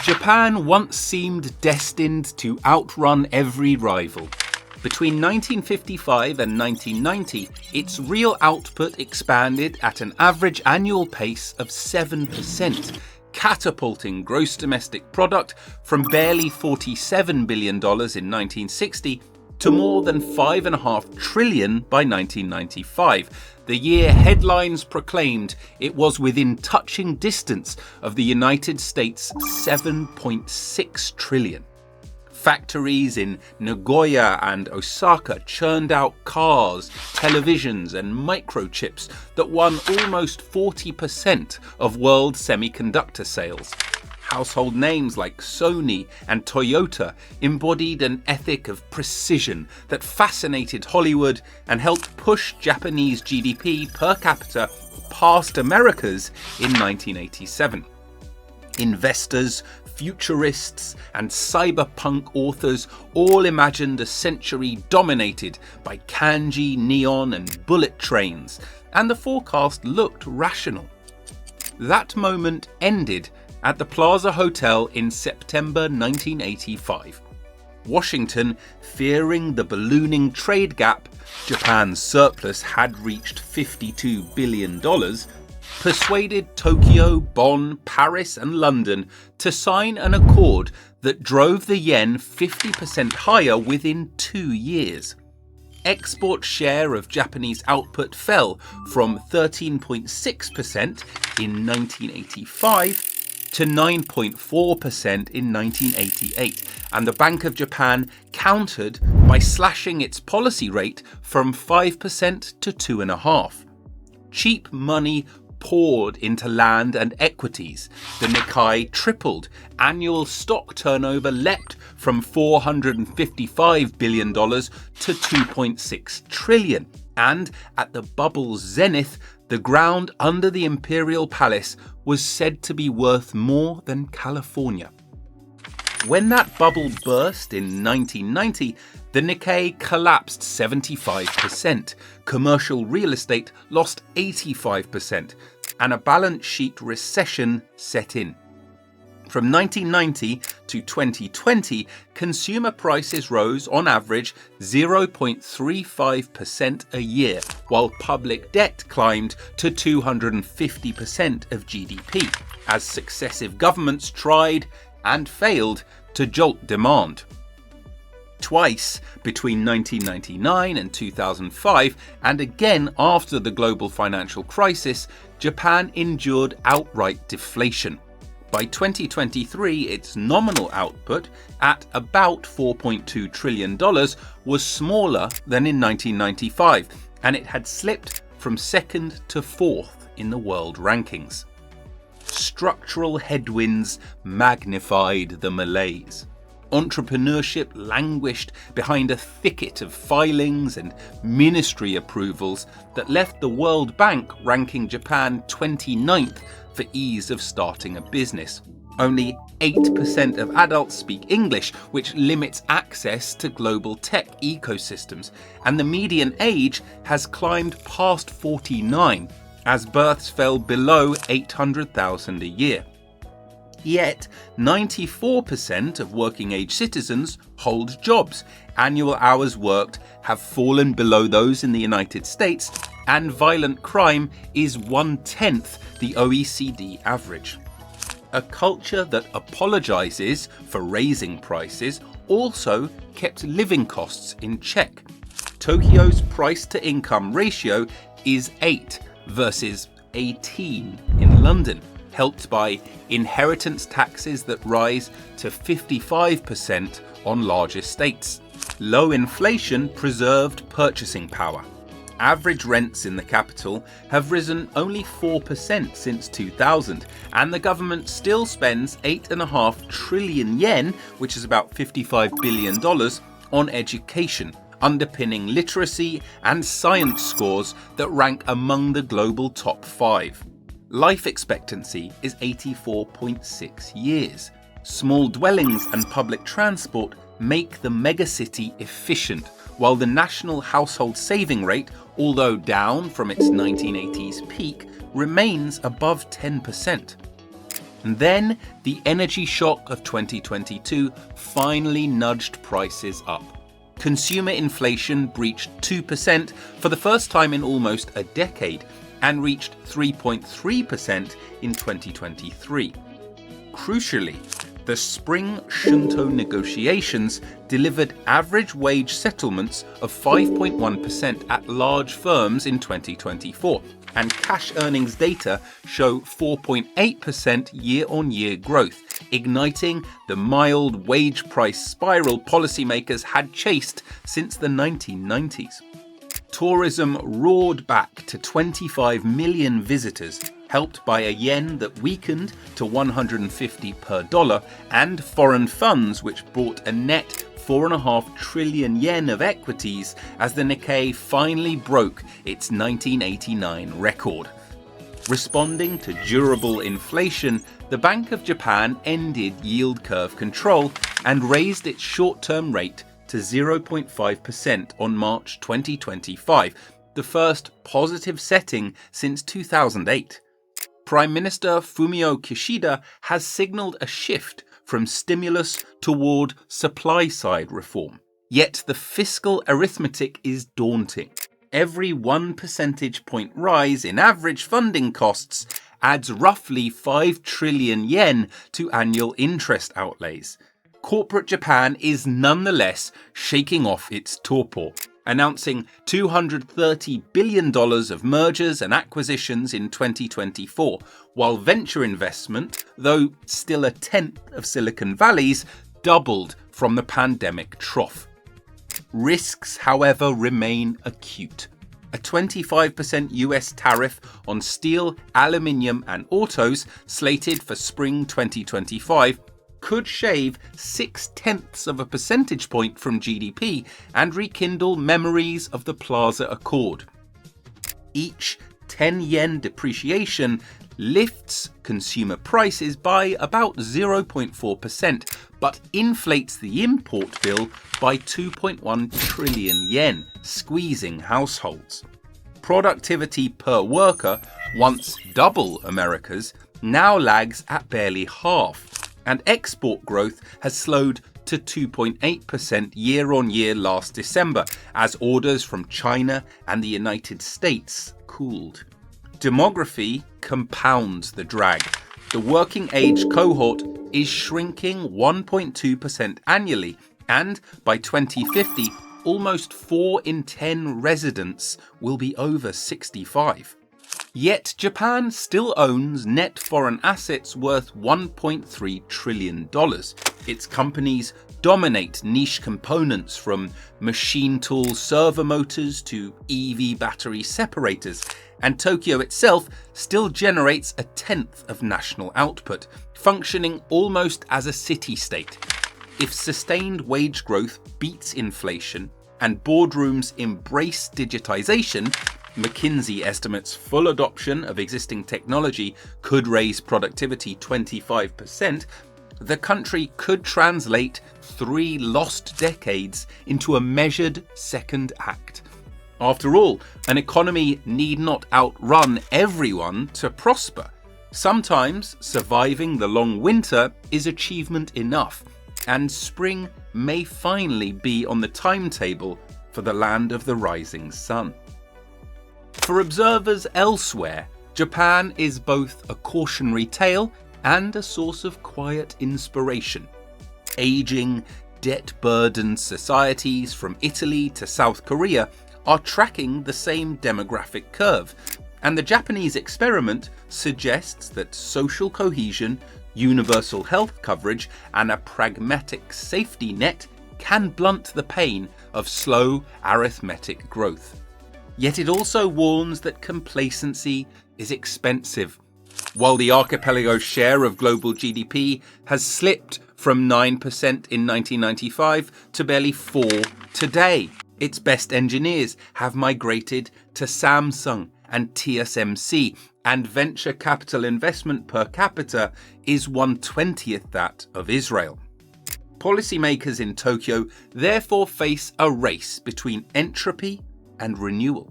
Japan once seemed destined to outrun every rival. Between 1955 and 1990, its real output expanded at an average annual pace of 7%, catapulting gross domestic product from barely $47 billion in 1960 to more than $5.5 trillion by 1995, the year headlines proclaimed it was within touching distance of the United States' $7.6 trillion. Factories in Nagoya and Osaka churned out cars, televisions and microchips that won almost 40% of world semiconductor sales. Household names like Sony and Toyota embodied an ethic of precision that fascinated Hollywood and helped push Japanese GDP per capita past America's in 1987. Investors, futurists and cyberpunk authors all imagined a century dominated by kanji, neon and bullet trains, and the forecast looked rational. That moment ended at the Plaza Hotel in September 1985. Washington, fearing the ballooning trade gap, Japan's surplus had reached $52 billion, persuaded Tokyo, Bonn, Paris and London to sign an accord that drove the yen 50% higher within 2 years. Export share of Japanese output fell from 13.6% in 1985 to 9.4% in 1988, and the Bank of Japan countered by slashing its policy rate from 5% to 2.5%. Cheap money poured into land and equities. The Nikkei tripled. Annual stock turnover leapt from $455 billion to $2.6 trillion. And at the bubble's zenith, the ground under the Imperial Palace was said to be worth more than California. When that bubble burst in 1990, the Nikkei collapsed 75%, commercial real estate lost 85%, and a balance sheet recession set in. From 1990 to 2020, consumer prices rose on average 0.35% a year, while public debt climbed to 250% of GDP, as successive governments tried and failed to jolt demand. Twice between 1999 and 2005, and again after the global financial crisis, Japan endured outright deflation. By 2023, its nominal output, at about $4.2 trillion, was smaller than in 1995, and it had slipped from second to fourth in the world rankings. Structural headwinds magnified the malaise. Entrepreneurship languished behind a thicket of filings and ministry approvals that left the World Bank ranking Japan 29th for ease of starting a business. Only 8% of adults speak English, which limits access to global tech ecosystems, and the median age has climbed past 49, as births fell below 800,000 a year. Yet, 94% of working-age citizens hold jobs. Annual hours worked have fallen below those in the United States, and violent crime is 1/10 the OECD average. A culture that apologizes for raising prices also kept living costs in check. Tokyo's price-to-income ratio is 8 versus 18 in London, helped by inheritance taxes that rise to 55% on large estates. Low inflation preserved purchasing power. Average rents in the capital have risen only 4% since 2000, and the government still spends 8.5 trillion yen, which is about $55 billion, on education, underpinning literacy and science scores that rank among the global top 5. Life expectancy is 84.6 years. Small dwellings and public transport make the megacity efficient, while the national household saving rate, although down from its 1980s peak, remains above 10%. And then the energy shock of 2022 finally nudged prices up. Consumer inflation breached 2% for the first time in almost a decade and reached 3.3% in 2023. Crucially, the spring Shunto negotiations delivered average wage settlements of 5.1% at large firms in 2024, and cash earnings data show 4.8% year-on-year growth, igniting the mild wage price spiral policymakers had chased since the 1990s. Tourism roared back to 25 million visitors, helped by a yen that weakened to 150 per dollar, and foreign funds which brought a net 4.5 trillion yen of equities as the Nikkei finally broke its 1989 record. Responding to durable inflation, the Bank of Japan ended yield curve control and raised its short-term rate to 0.5% on March 2025, the first positive setting since 2008. Prime Minister Fumio Kishida has signalled a shift from stimulus toward supply-side reform. Yet the fiscal arithmetic is daunting. Every 1 percentage point rise in average funding costs adds roughly 5 trillion yen to annual interest outlays. Corporate Japan is nonetheless shaking off its torpor, announcing $230 billion of mergers and acquisitions in 2024, while venture investment, though still a tenth of Silicon Valley's, doubled from the pandemic trough. Risks, however, remain acute. A 25% US tariff on steel, aluminium, and autos, slated for spring 2025, could shave 0.6 of a percentage point from GDP and rekindle memories of the Plaza Accord. Each 10 yen depreciation lifts consumer prices by about 0.4%, but inflates the import bill by 2.1 trillion yen, squeezing households. Productivity per worker, once double America's, now lags at barely half, and export growth has slowed to 2.8% year-on-year last December as orders from China and the United States cooled. Demography compounds the drag. The working age cohort is shrinking 1.2% annually, and by 2050, almost 4 in 10 residents will be over 65. Yet Japan still owns net foreign assets worth $1.3 trillion. Its companies dominate niche components from machine tool servo motors to EV battery separators, and Tokyo itself still generates a tenth of national output, functioning almost as a city-state. If sustained wage growth beats inflation and boardrooms embrace digitization, McKinsey estimates full adoption of existing technology could raise productivity 25%, the country could translate 3 lost decades into a measured second act. After all, an economy need not outrun everyone to prosper. Sometimes surviving the long winter is achievement enough, and spring may finally be on the timetable for the land of the rising sun. For observers elsewhere, Japan is both a cautionary tale and a source of quiet inspiration. Aging, debt-burdened societies from Italy to South Korea are tracking the same demographic curve, and the Japanese experiment suggests that social cohesion, universal health coverage, and a pragmatic safety net can blunt the pain of slow arithmetic growth. Yet it also warns that complacency is expensive. While the archipelago's share of global GDP has slipped from 9% in 1995 to barely 4% today, its best engineers have migrated to Samsung and TSMC, and venture capital investment per capita is 1/20th that of Israel. Policymakers in Tokyo therefore face a race between entropy and renewal.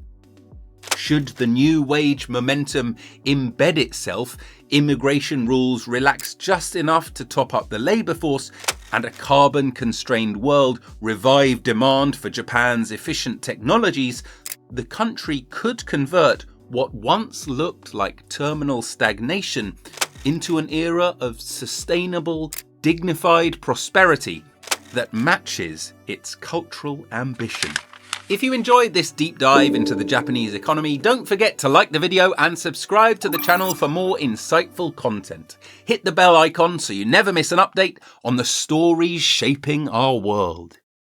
Should the new wage momentum embed itself, immigration rules relax just enough to top up the labour force, and a carbon-constrained world revive demand for Japan's efficient technologies, the country could convert what once looked like terminal stagnation into an era of sustainable, dignified prosperity that matches its cultural ambition. If you enjoyed this deep dive into the Japanese economy, don't forget to like the video and subscribe to the channel for more insightful content. Hit the bell icon so you never miss an update on the stories shaping our world.